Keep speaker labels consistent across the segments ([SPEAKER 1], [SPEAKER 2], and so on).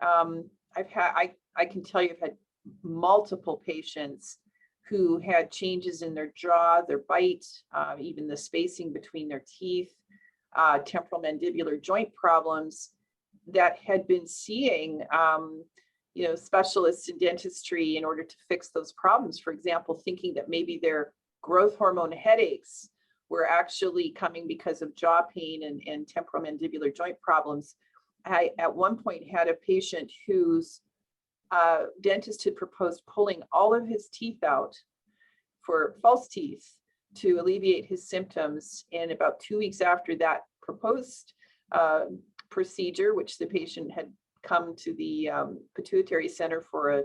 [SPEAKER 1] I can tell you I've had multiple patients who had changes in their jaw, their bite, even the spacing between their teeth, temporal mandibular joint problems that had been seeing, specialists in dentistry in order to fix those problems. For example, thinking that maybe their growth hormone headaches were actually coming because of jaw pain and temporal mandibular joint problems. I, at one point, had a patient whose dentist had proposed pulling all of his teeth out for false teeth to alleviate his symptoms. And about 2 weeks after that proposed procedure, which the patient had come to the pituitary center for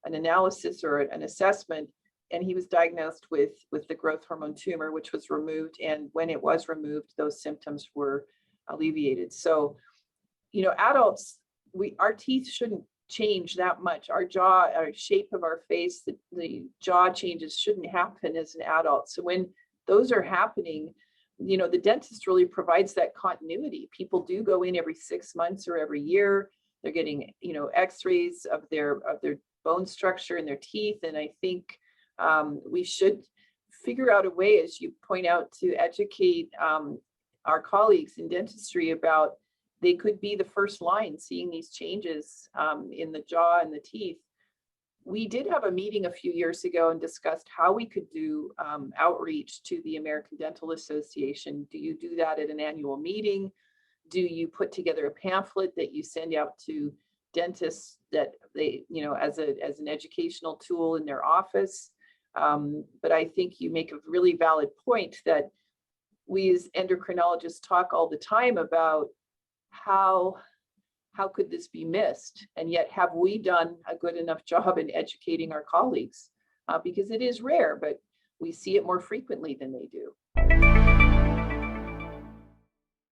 [SPEAKER 1] an analysis or an assessment, and he was diagnosed with the growth hormone tumor, which was removed. And when it was removed, those symptoms were alleviated. So, adults, our teeth shouldn't change that much. Our jaw, our shape of our face, the jaw changes shouldn't happen as an adult. So when those are happening, the dentist really provides that continuity. People do go in every 6 months or every year. They're getting, x-rays of their bone structure in their teeth. And I think we should figure out a way, as you point out, to educate our colleagues in dentistry about they could be the first line seeing these changes in the jaw and the teeth. We did have a meeting a few years ago and discussed how we could do outreach to the American Dental Association. Do you do that at an annual meeting? Do you put together a pamphlet that you send out to dentists that they, as an educational tool in their office? But I think you make a really valid point that we as endocrinologists talk all the time about how could this be missed? And yet, have we done a good enough job in educating our colleagues? Because it is rare, but we see it more frequently than they do.